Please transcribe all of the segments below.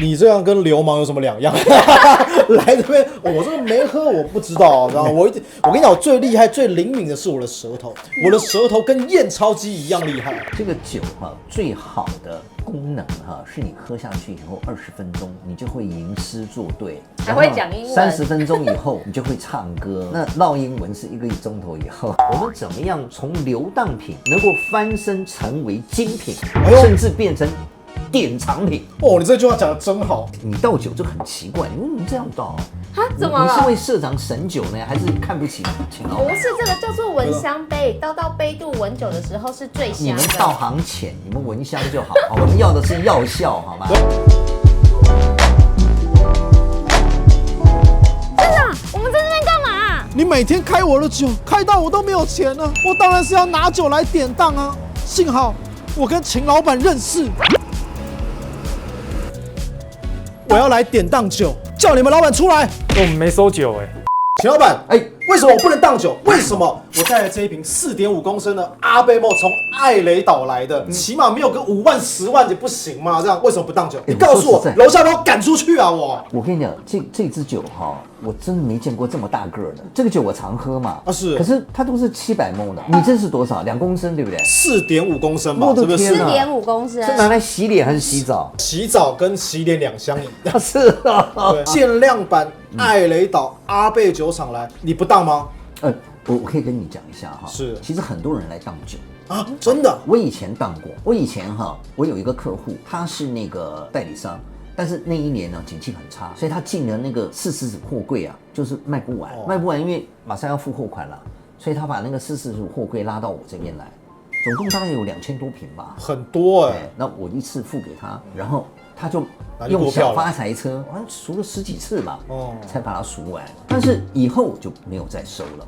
你这样跟流氓有什么两样？来这边，我这个没喝，我不知道。然后我跟你讲，我最厉害、最灵敏的是我的舌头，我的舌头跟验钞机一样厉害。这个酒最好的功能是你喝下去以后20分钟，你就会吟诗作对，还会讲英文。30分钟以后，你就会唱歌。那唠英文是1个钟头以后。我们怎么样从流当品能够翻身成为精品，甚至变成典藏品？哦，你这句话讲的真好。你倒酒就很奇怪，你为什么这样倒？怎么了？你是为社长省酒呢，还是看不起秦老板？不是，这个叫做闻香杯，倒到杯肚闻酒的时候是最香的。你们道行浅，你们闻香就好，我们要的是药效，好吗？站长，我们在这边干嘛？你每天开我的酒，开到我都没有钱了，我当然是要拿酒来典当啊。幸好我跟秦老板认识，我要来典当酒，叫你们老板出来。我们没收酒秦老板，为什么我不能当酒？为什么我带了这一瓶4.5公升的阿贝莫从艾雷岛来的，起码没有个5万10万也不行吗？这样为什么不当酒？你告诉我，楼下把我赶出去啊！我跟你讲，这支酒我真的没见过这么大个的。这个酒我常喝嘛，是，可是它都是700ml的，你这是多少？2公升对不对？4.5公升吧，我的天啊！4.5公升，是拿来洗脸还是洗澡？洗澡跟洗脸2相宜。是啊，限量版艾雷岛阿贝酒厂来，你不当吗？我可以跟你讲一下是，其实很多人来当酒啊，真的。我以前当过，我以前我有一个客户，他是那个代理商，但是那一年呢景气很差，所以他进了那个440货柜啊，就是卖不完，卖不完，因为马上要付货款了，所以他把那个440货柜拉到我这边来，总共大概有2000多瓶吧，很多那我一次付给他，然后他就用小发财车，好像赎了10几次吧，才把它赎完。但是以后就没有再收了。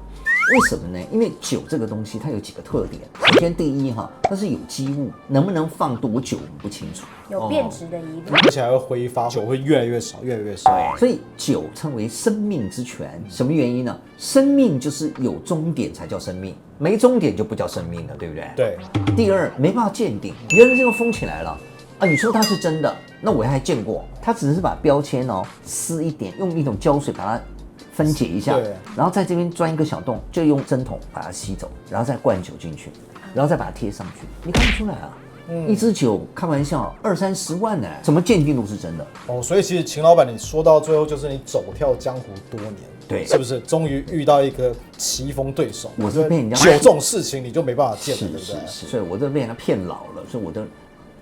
为什么呢？因为酒这个东西它有几个特点。首先第一它是有机物，能不能放多久我们不清楚，有变质的疑虑，而且还会挥发，酒会越来越少，越来越少。所以酒称为生命之泉，什么原因呢？生命就是有终点才叫生命，没终点就不叫生命了，对不对？对。第二，没办法鉴定，原来这个封起来了。你说它是真的，那我还见过，它只是把标签撕一点，用一种胶水把它分解一下，然后在这边钻一个小洞，就用针筒把它吸走，然后再灌酒进去，然后再把它贴上去，你看不出来啊。一支酒开玩笑20-30万呢，怎么鉴定都是真的所以其实秦老板，你说到最后就是你走跳江湖多年，对，是不是？终于遇到一个棋逢对手。我是被人家酒这种事情你就没办法鉴，对不对？是，所以我都被人家骗老了，所以我都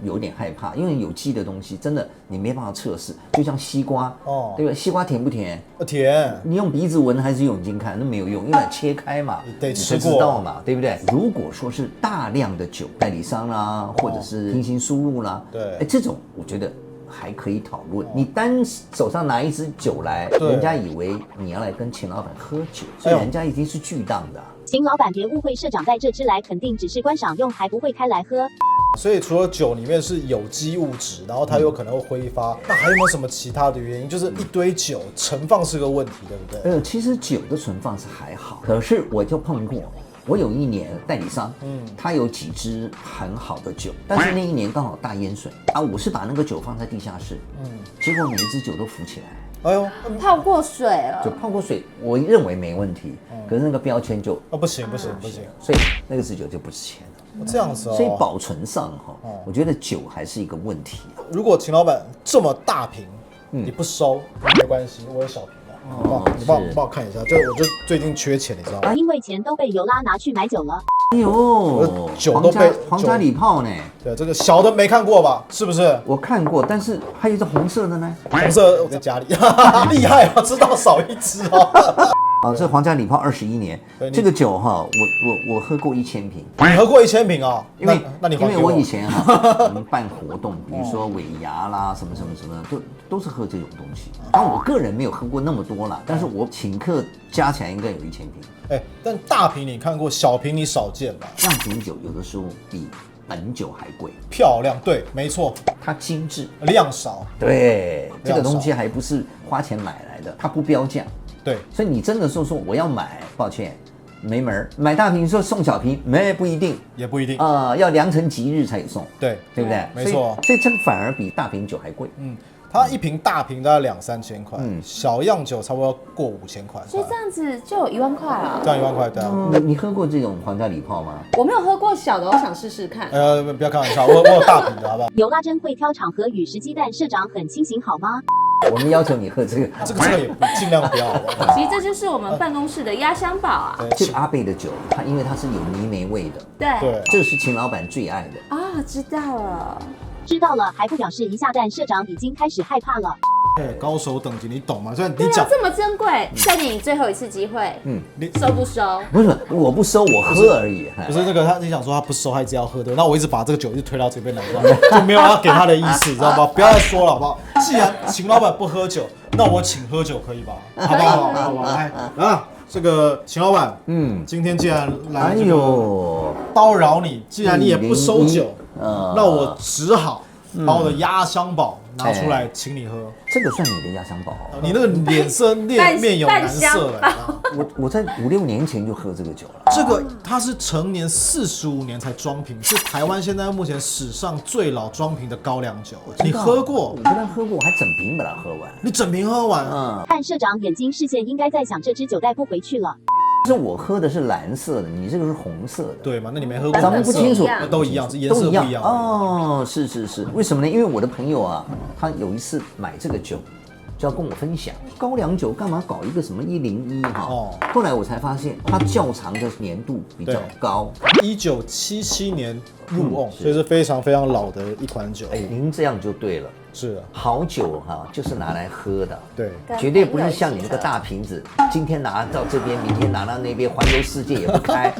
有点害怕，因为有机的东西真的你没办法测试，就像西瓜，对不对？西瓜甜不甜？甜。你用鼻子闻还是用眼睛看，那没有用，因为切开嘛，你得吃过，你才知道嘛，对不对？如果说是大量的酒，代理商啦，或者是平行输入啦，对，这种我觉得还可以讨论。你单手上拿一支酒来，人家以为你要来跟秦老板喝酒，所以人家一定是巨当的。秦老板别误会，社长带这支来肯定只是观赏用，还不会开来喝。所以除了酒里面是有机物质，然后它有可能会挥发，那还有没有什么其他的原因？就是一堆酒存放是个问题，对不对？其实酒的存放是还好，可是我就碰过，我有一年代理商，他有几支很好的酒，但是那一年刚好大淹水啊，我是把那个酒放在地下室，结果每一支酒都浮起来。哎呦，泡过水了，就泡过水，我认为没问题，可是那个标签就不行，所以那个支酒就不值钱了。这样子所以保存上我觉得酒还是一个问题。如果秦老板这么大瓶，你不收没关系，我有小瓶的，你帮我看一下，我就最近缺钱，你知道吗？因为钱都被尤拉拿去买酒了。哎呦，酒都被皇家礼炮呢？对，这个小的没看过吧？是不是？我看过，但是还有一只红色的呢。红色我在家里，厉害啊，知道少一支这皇家礼炮21年，这个酒我喝过1000瓶。你喝过1000瓶啊？因为我以前我们办活动，比如说尾牙啦，什么都是喝这种东西。但我个人没有喝过那么多啦，但是我请客加起来应该有1000瓶。但大瓶你看过，小瓶你少见吧？样品酒有的时候比本酒还贵，漂亮，对，没错，它精致，量少，对，这个东西还不是花钱买来的，它不标价。对，所以你真的说我要买，抱歉，没门。买大瓶说送小瓶，不一定，也不一定要良辰吉日才有送，对不对？没错，所以这个反而比大瓶酒还贵。它一瓶大瓶大概2-3千块，小样酒差不多过5000块，所以这样子就有1万块啊。这样1万块，对啊。你喝过这种皇家礼炮吗？我没有喝过小的，我想试试看。不要开玩笑，我有大瓶的，好不好？有拉真会挑场合与时鸡蛋，社长很清醒好吗？我们要求你喝这个，这个也尽量不要，好不好？其实这就是我们办公室的压箱宝啊。这个阿贝的酒，它因为它是有泥煤味的，对，这是秦老板最爱的啊，知道了。知道了还不表示一下，但社长已经开始害怕了。高手等级，你懂吗？虽然对啊，你讲这么珍贵，再给你最后一次机会，你收不收？不是，我不收，我喝而已。不是这个，你想说他不收，他一直要喝的，那我一直把这个酒就推到这边来，就没有要给他的意思，你知道吗？不要再说了，好不好？既然秦老板不喝酒，那我请喝酒可以吧？好不好？好不好？来啊！这个秦老板，今天既然来这个叨扰你，既然你也不收酒，那我只好把我的压箱宝拿出来请你喝。这个算你的压箱宝，你那个脸色面有难色了。我在5-6年前就喝这个酒了。这个它是成年45年才装瓶，是台湾现在目前史上最老装瓶的高粱酒。你喝过？我不但喝过，我还整瓶把它喝完。你整瓶喝完？看社长眼睛视线应该在想这支酒带不回去了。是我喝的是蓝色的，你这个是红色的，对吗？那你没喝过？咱们不清楚，都一样，颜色不一样哦。是，为什么呢？因为我的朋友啊，他有一次买这个酒，就要跟我分享高粱酒干嘛搞一个什么101哈？后来我才发现，它窖藏的年度比较高，1977年入瓮，所以是非常非常老的一款酒。您这样就对了。是啊，好酒哈，就是拿来喝的，对，绝对不是像你那个大瓶子，今天拿到这边，明天拿到那边，环游世界也不开。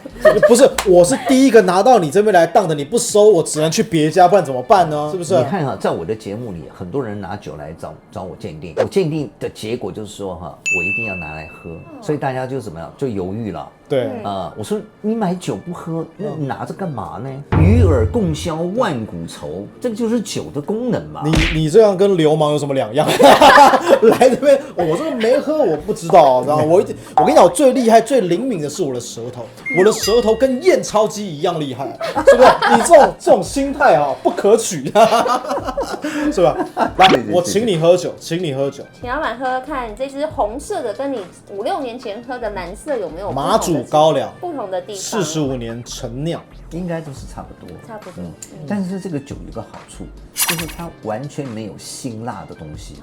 不是，我是第一个拿到你这边来当的，你不收，我只能去别家，不然怎么办呢？是不是？你看哈，在我的节目里，很多人拿酒来找我鉴定，我鉴定的结果就是说哈，我一定要拿来喝，所以大家就怎么样，就犹豫了。对我说你买酒不喝，那你拿着干嘛呢？与尔共销万古愁，这个就是酒的功能嘛。你这样跟流氓有什么两样？来这边，我这个没喝，我不知道，知道吗？我跟你讲，我最厉害、最灵敏的是我的舌头，我的舌头跟验钞机一样厉害，是不是？你这种心态啊，不可取，是吧？来，我请你喝酒，请老板喝喝看，这支红色的跟你5-6年前喝的蓝色有没有马祖高粱不同的地方？45年陈酿，应该都是差不多。但是这个酒有个好处，就是它完全没有辛辣的东西。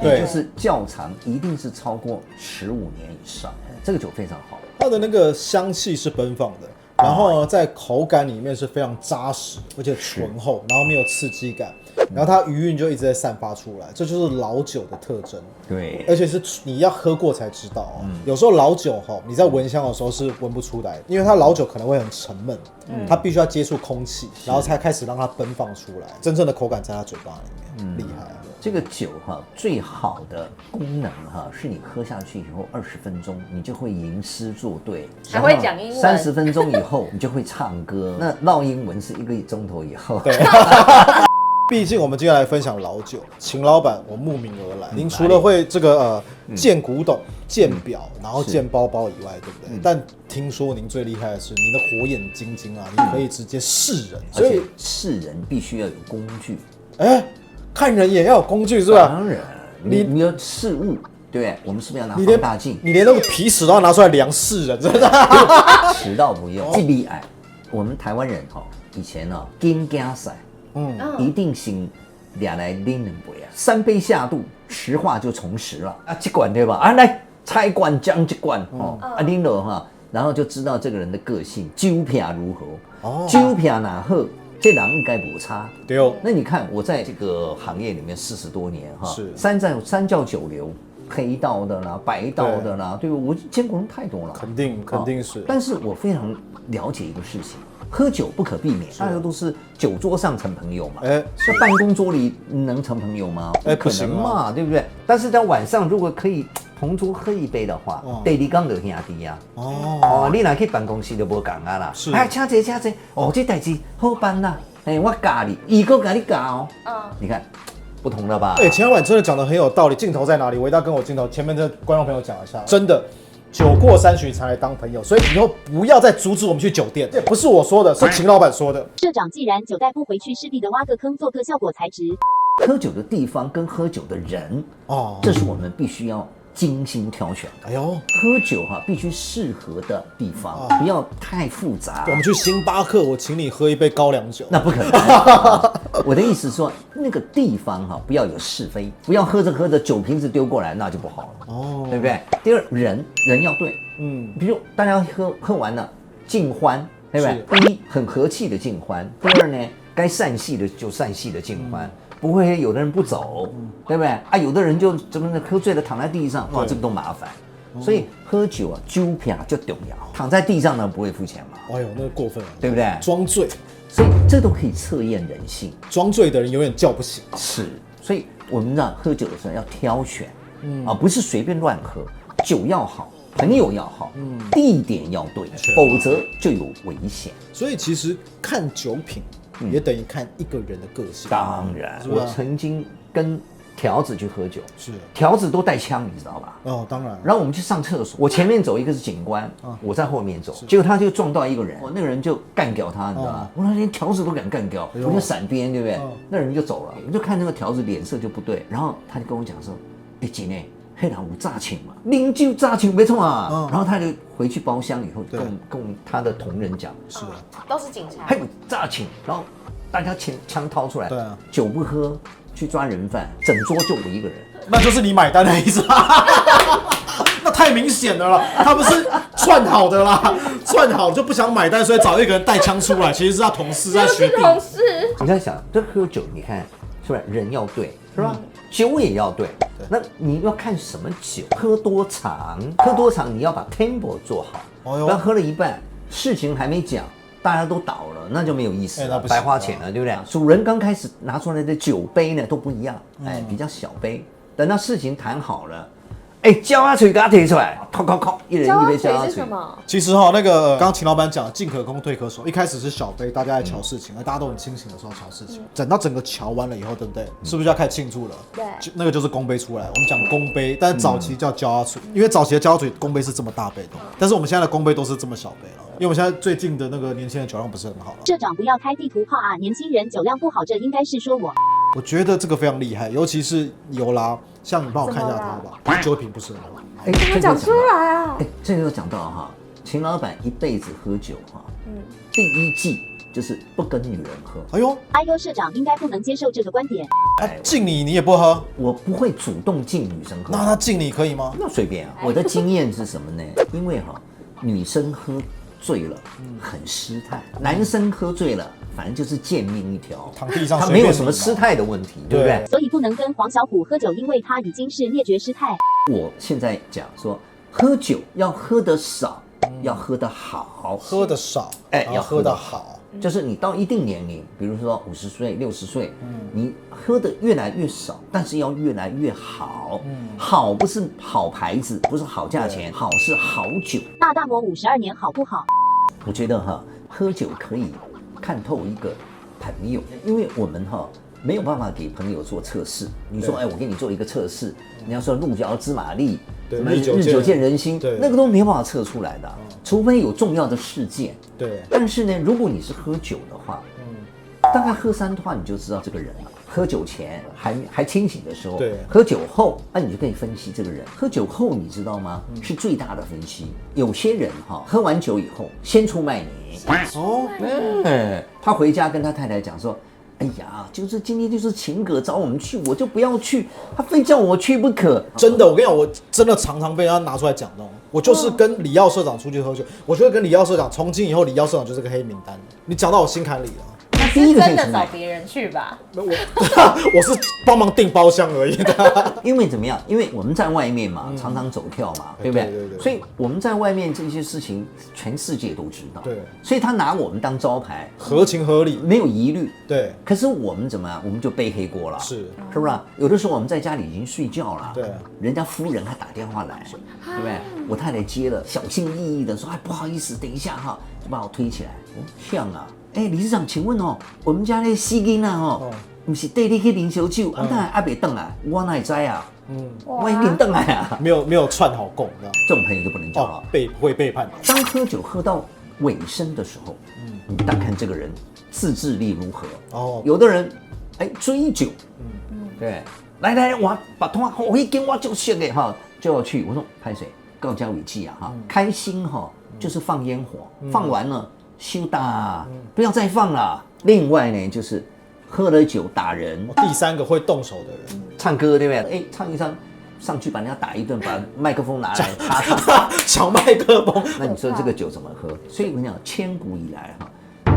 对，就是窖藏一定是超过15年以上，这个酒非常好。它的那个香气是奔放的，然后呢，在口感里面是非常扎实，而且醇厚，然后没有刺激感，然后它余韵就一直在散发出来，这就是老酒的特征。对，而且是你要喝过才知道有时候老酒你在闻香的时候是闻不出来，因为它老酒可能会很沉闷，它必须要接触空气，然后才开始让它奔放出来，真正的口感在它嘴巴里面，厉害。这个酒最好的功能是你喝下去以后20分钟，你就会吟诗作对，还会讲英文。30分钟以后，你就会唱歌。那唠英文是1个钟头以后。对。毕竟我们接下来分享老酒，秦老板我慕名而来。您除了会这个鉴古董、鉴表，然后鉴包包以外，对不对？但听说您最厉害的是您的火眼金睛啊，你可以直接识人，所以识人必须要有工具。看人也要有工具是吧？当然，你要识物，对不对？我们是不是要拿放大镜？你连那个皮尺都要拿出来量识人，真的？尺倒不用，这厉害。我们台湾人以前金家赛，一定先俩来拎两杯啊，3杯下肚，实话就从实了啊，这罐对吧？来菜罐将这罐拎了然后就知道这个人的个性，酒品如何，酒品哪好。这人应该不差，对哦。那你看我在这个行业里面40多年是三教九流，黑道的啦，白道的啦，对吧？我见过人太多了，肯定是。但是我非常了解一个事情，喝酒不可避免，大家都是酒桌上成朋友嘛。在办公桌里能成朋友吗？不可能嘛，对不对？但是在晚上如果可以同桌喝一杯的话，第2天就兄弟啊。你若去办公室就无同啊啦。是。请坐，这代志好办啦。我教你，伊个教你教。你看。不同了吧？秦老板真的讲得很有道理。镜头在哪里？我一定要跟我镜头前面的观众朋友讲一下，真的。酒过3巡才来当朋友，所以以后不要再阻止我们去酒店。这不是我说的，是秦老板说的。社长既然酒带不回去，势必的挖个坑做个效果才值。喝酒的地方跟喝酒的人，这是我们必须要精心挑选的。喝酒必须适合的地方，不要太复杂。我们去星巴克，我请你喝一杯高粱酒，那不可能。我的意思是说，那个地方不要有是非，不要喝着喝着酒瓶子丢过来，那就不好了。对不对？第二，人要对，比如大家喝完了尽欢，对不对？第一，很和气的尽欢；第二呢，该散戏的就散戏的尽欢。不会有的人不走，对不对啊？有的人就怎么喝醉了躺在地上，哇，这个都麻烦。所以喝酒酒品就重要。躺在地上呢不会付钱嘛？哎呦，那个过分了，对不对？装醉，所以这都可以测验人性。装醉的人永远叫不醒。是，所以我们喝酒的时候要挑选，不是随便乱喝。酒要好，朋友要好，地点要对，否则就有危险。所以其实看酒品。也等于看一个人的个性。当然，我曾经跟条子去喝酒，是条子都带枪，你知道吧？当然。然后我们去上厕所，我前面走一个是警官，我在后面走，结果他就撞到一个人，那个人就干掉他，你知道吗？我说连条子都敢干掉，我就闪边，对不对？那人就走了，我就看那个条子脸色就不对，然后他就跟我讲说：“哎，姐呢？黑人有诈请嘛，啉酒诈请没错啊。然后他就回去包厢以后，跟他的同仁讲，是都是警察，还有诈请，然后大家枪掏出来，对啊，酒不喝去抓人犯，整桌就我一个人，那就是你买单的意思。那太明显了啦，他们是串好的啦，串好就不想买单，所以找一个人带枪出来，其实是他同事在学弟。同事，你在想，这喝酒，你看是不是人要对，是吧？酒也要对，那你要看什么酒，喝多长，你要把 tempo 做好，不要喝了一半，事情还没讲，大家都倒了，那就没有意思了，白花钱了，对不对？主人刚开始拿出来的酒杯呢都不一样，比较小杯，等到事情谈好了。胶阿锤给他提出来，靠，一人一杯胶阿锤。其实那个刚刚秦老板讲，进可攻退可守，一开始是小杯，大家在瞧事情，而大家都很清醒的时候瞧事情，等到整个瞧完了以后，对不对？是不是要开始庆祝了？对，那个就是公杯出来。我们讲公杯，但是早期叫胶阿锤，因为早期的胶阿锤公杯是这么大杯的，但是我们现在的公杯都是这么小杯了，因为我们现在最近的那个年轻人酒量不是很好了。社长不要开地图炮啊！年轻人酒量不好，这应该是说我。我觉得这个非常厉害，尤其是尤拉，像你帮我看一下他吧，酒品不是很好。怎么讲出来啊？这个有讲到秦老板一辈子喝酒第一季就是不跟女人喝。哎呦，社长应该不能接受这个观点。敬你也不喝？我不会主动敬女生喝。那他敬你可以吗？那随便啊。我的经验是什么呢？因为女生喝醉了很失态，男生喝醉了反正就是贱命一条，躺地上他没有什么失态的问题，对不对？所以不能跟黄小虎喝酒，因为他已经是灭绝失态。我现在讲说，喝酒要喝得少，要喝得好。喝得少，要喝得好。就是你到一定年龄，比如说50岁、60岁，你喝得越来越少，但是要越来越好。好不是好牌子，不是好价钱，好是好酒。大魔52年好不好？我觉得喝酒可以看透一个朋友，因为我们没有办法给朋友做测试。你说我给你做一个测试，你要说路遥知马力，什么日久见人心，那个都没办法测出来的，除非有重要的事件。对。但是呢，如果你是喝酒的话，大概喝3段你就知道这个人了。喝酒前还清醒的时候，对，喝酒后你就可以分析这个人。喝酒后你知道吗？是最大的分析。有些人喝完酒以后先出卖你。他回家跟他太太讲说：“哎呀，就是今天就是秦葛找我们去，我就不要去，他非叫我去不可。”真的，我跟你讲，我真的常常被人家拿出来讲的。我就是跟李耀社长出去喝酒，我觉得跟李耀社长从今以后，李耀社长就是个黑名单。你讲到我心坎里了。第一个真的找别人去吧？我是帮忙订包厢而已的。因为怎么样？因为我们在外面嘛，常常走跳嘛，对不对？对。所以我们在外面这些事情，全世界都知道。对。所以他拿我们当招牌，合情合理，没有疑虑。对。可是我们怎么样？我们就背黑锅了。是不是？有的时候我们在家里已经睡觉了，对，人家夫人还打电话来，对不对？我太太接了，小心翼翼的说：“不好意思，等一下就把我推起来。”像啊。理事长，请问我们家那死囡不是带你去啉烧酒，当然还没回来，我哪会知啊？我已经回来啊，没有串好供，这种朋友就不能交了，会背叛。当喝酒喝到尾声的时候，你单看这个人自制力如何。有的人哎，追酒，对，来，我把通话，我一跟我就写给哈，就要去。我说拍谁？告家伟记啊哈，开心哈，就是放烟火，放完了休打，不要再放了。另外呢，就是喝了酒打人。第三个会动手的人，唱歌对不对？哎，唱一唱，上去把人家打一顿，把麦克风拿来插上，抢麦克风。那你说这个酒怎么喝？所以我跟你讲，千古以来哈，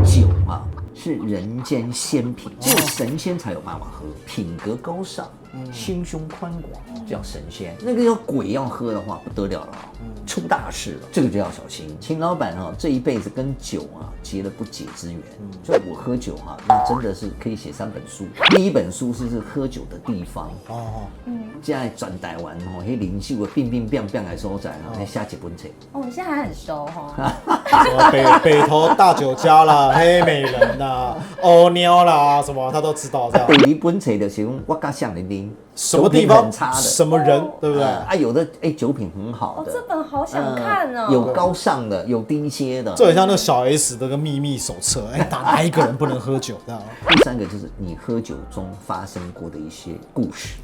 酒啊是人间仙品，只有神仙才有办法喝，品格高尚，心胸宽广，叫神仙。那个要鬼要喝的话，不得了了，出大事了，这个就要小心。秦老板啊，这一辈子跟酒啊结了不解之缘，所以我喝酒啊，那真的是可以写3本书。第一本书是喝酒的地方，现在转台湾吼，迄零售的乒乒乓乓的所在哈，写一本册。哦，你现在还很熟哈。什么北投大酒家啦、黑美人啦、欧妞啦，什么他都知道这样。第一本册就是讲我甲像人啉，什么地方很差的，什么人，对不对？啊，有的酒品很好的，这本好想看哦。有高尚的，有低阶的，这很像那个小 S 的个秘密手册，哪一个人不能喝酒这样？第三个就是你喝酒中发生过的一些故事。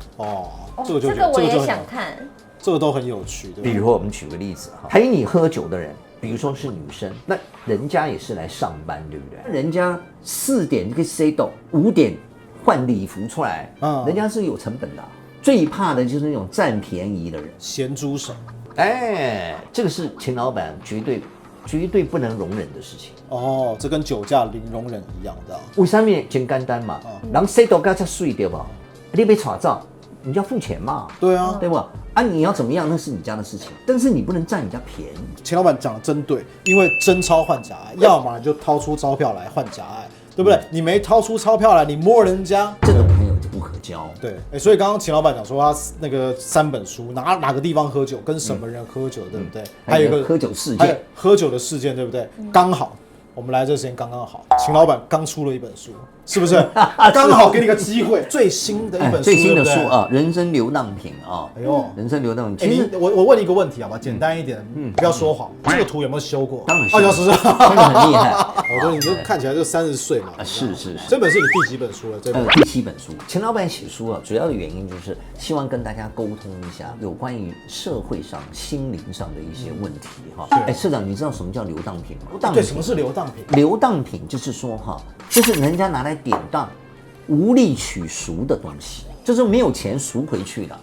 这个我也想看，这个都很有趣。对，比如说我们举个例子哈，陪你喝酒的人，比如说是女生，那人家也是来上班，对不对？人家4点就可以 set up， 5点换礼服出来，人家是有成本的。最怕的就是那种占便宜的人，咸猪手。哎，这个是秦老板绝对不能容忍的事情。这跟酒驾零容忍一样的。为什么？很简单嘛，人 set up 才睡对吧？你被查照，你就要付钱嘛。对啊，对吧？你要怎么样那是你家的事情，但是你不能占人家便宜。秦老板讲的真对，因为真钞换假爱，要么你就掏出钞票来换假爱，对不对？你没掏出钞票来，你摸人家，这种朋友就不可交。对，所以刚刚秦老板讲说他那个3本书，哪个地方喝酒，跟什么人喝酒，对不对？还有一个喝酒事件，喝酒的事件，对不对？刚好。我们来这时间刚刚好，秦老板刚出了一本书，是不是？刚好给你个机会，最新的一本书，最新的书啊，人生流浪品啊，哎呦，人生流浪品。其实我问你一个问题好吧，简单一点，不要说谎。这个图有没有修过？当然是，是，真的很厉害。我觉得你就看起来就30岁嘛。是。这本是你第几本书了？这本第7本书。秦老板写书啊，主要的原因就是希望跟大家沟通一下有关于社会上、心灵上的一些问题哈。社长，你知道什么叫流当品吗？对，什么是流当品？流当品就是说哈，就是人家拿来典当、无力取赎的东西，就是没有钱赎回去的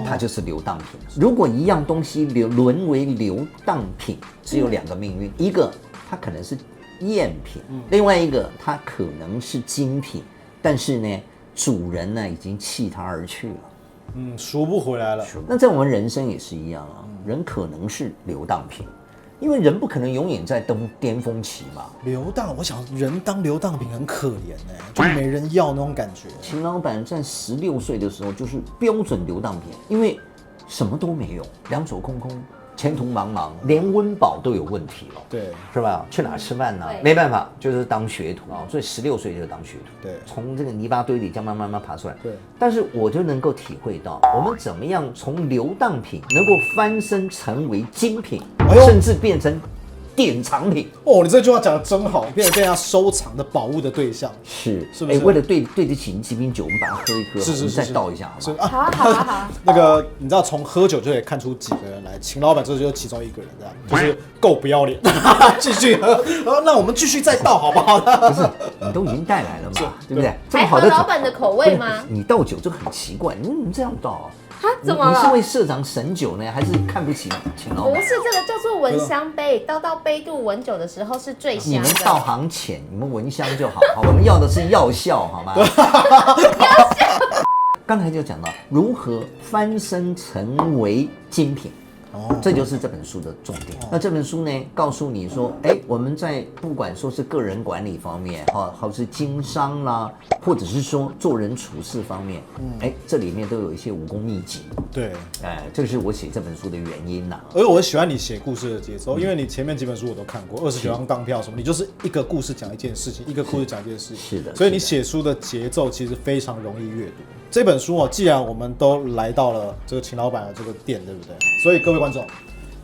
它就是流当品。如果一样东西沦为流当品，只有2个命运，一个它可能是赝品，另外一个它可能是精品，但是呢，主人呢已经弃它而去了。赎不回来了。那在我们人生也是一样啊，人可能是流当品。因为人不可能永远在巅峰期嘛。流当，我想人当流当品很可怜就是没人要那种感觉。秦老板在16岁的时候就是标准流当品，因为什么都没有，两手空空，前途茫茫，连温饱都有问题了，对，是吧？去哪吃饭呢？没办法，就是当学徒啊，所以16岁就是当学徒，对，从这个泥巴堆里这样慢慢爬出来，对。但是我就能够体会到，我们怎么样从流当品能够翻身成为精品，甚至变成典藏品。你这句话讲的真好，变成被人家收藏的宝物的对象，是不是？为了对得起你几瓶酒，我们把它喝一喝，是，再倒一下，好。那个你知道，从喝酒就可以看出几个人来，秦老板这就是其中一个人，这样就是够不要脸，继续喝。那我们继续再倒好不好？不是，你都已经带来了嘛，对不对？这么好的老板的口味吗？你倒酒这个很奇怪，你这样倒啊？怎么了？你是为社长省酒呢，还是看不起秦老板？不是，这个叫做闻香杯，倒到杯肚闻酒的时候是最香的。你们道行浅，你们闻香就好，我们要的是药效，好吗？药效。刚才就讲到如何翻身成为精品。这就是这本书的重点。那这本书呢，告诉你说，我们在不管说是个人管理方面，或是经商啦，或者是说做人处事方面，这里面都有一些武功秘籍。对，这个是我写这本书的原因呐。而我喜欢你写故事的节奏，因为你前面几本书我都看过，29张当票什么，你就是一个故事讲一件事情，一个故事讲一件事情。是的。所以你写书的节奏其实非常容易阅读。这本书既然我们都来到了这个秦老板的这个店，对不对？所以各位观众，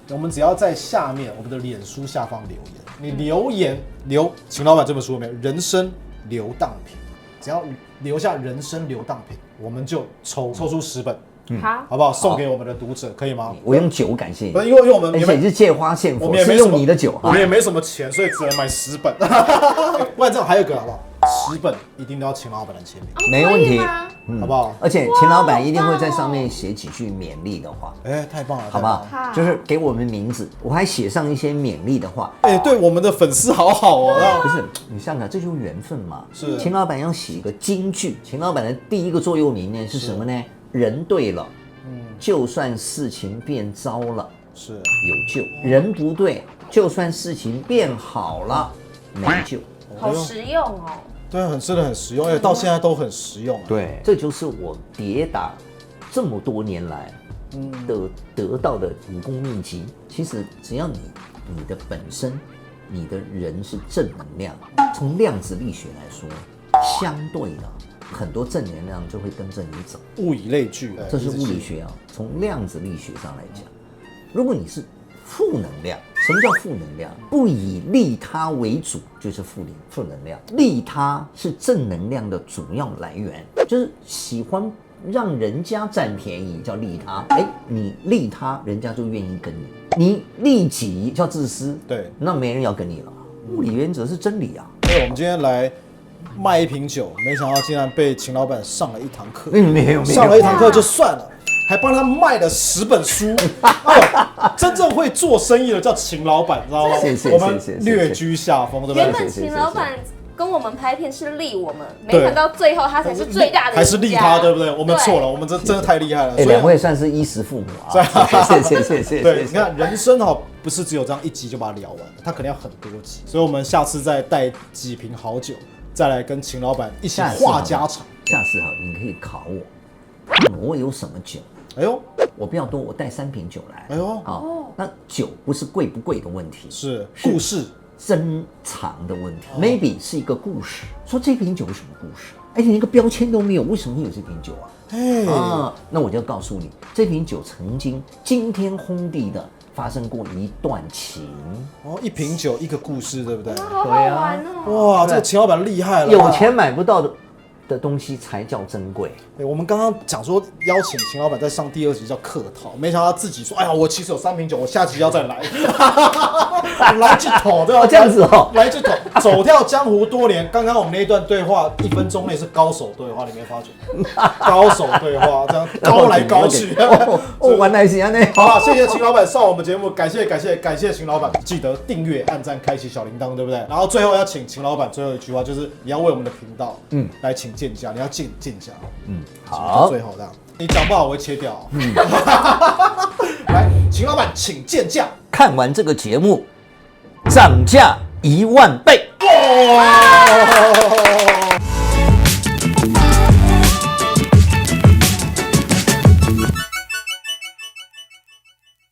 我们只要在下面我们的脸书下方留言，你留言秦老板这本书有没有？人生流当品，只要留下人生流当品，我们就抽出10本。好不好？送给我们的读者，可以吗？我用酒感谢你，因为我们而且是借花献佛，是用你的酒，我们也没什么钱，所以只能买10本。不然这样还有一个好不好？10本一定都要秦老板的签名，没问题，好不好？而且秦老板一定会在上面写几句勉励的话，太棒了，好不好？就是给我们名字，我还写上一些勉励的话。对我们的粉丝好好哦。不是，你想想，这就是缘分嘛。是，秦老板要写一个金句，秦老板的第一个座右铭呢是什么呢？人对了，就算事情变糟了，是有救；人不对，就算事情变好了，没救。好实用哦。对，真的很实用，而且到现在都很实用。对，这就是我跌打这么多年来得到的武功秘籍。其实只要你的本身，你的人是正能量，从量子力学来说，相对的很多正能量就会跟着你走。物以类聚，这是物理学啊。从量子力学上来讲，如果你是负能量，什么叫负能量？不以利他为主就是负能量，利他是正能量的主要来源，就是喜欢让人家占便宜叫利他。你利他，人家就愿意跟你；你利己叫自私，对，那没人要跟你了。物理原则是真理啊。我们今天来卖一瓶酒，没想到竟然被秦老板上了一堂课。没有，上了一堂课就算了，还帮他卖了10本书。真正会做生意的叫秦老板，知道吗？我们略居下风，对不对？原本秦老板跟我们拍片是利我们，没想到最后他才是最大的赢家，还是利他，对不对？我们错了，我们真的太厉害了。两位算是衣食父母啊！谢。对，你看人生不是只有这样一集就把它聊完，它可能要很多集，所以我们下次再带几瓶好酒，再来跟秦老板一起话家常。下次你可以考我，我有什么酒？我不要多，我带3瓶酒来。那酒不是贵不贵的问题，是故事珍藏的问题。Maybe 是一个故事，说这瓶酒有什么故事？而且连个标签都没有，为什么会有这瓶酒啊？那我就告诉你，这瓶酒曾经惊天轰地的发生过一段情。一瓶酒一个故事，对不对？好好玩哦！哇，这个秦老板厉害了，有钱买不到的东西才叫珍贵。我们刚刚讲说邀请秦老板再上第2集叫客套，没想到他自己说，我其实有3瓶酒，我下集要再来，来这头对吧？这样子来这头，走跳江湖多年。刚刚我们那一段对话1分钟内是高手对话，你没发觉？高手对话这样高来高去，玩来是安内。好了，谢谢秦老板上我们节目，感谢秦老板，记得订阅、按赞、开启小铃铛，对不对？然后最后要请秦老板最后一句话，就是你要为我们的频道来请见价，你要见价。好，最后这样，你讲不好我会切掉。来，秦老板请见价。看完这个节目，涨价1万倍。哇！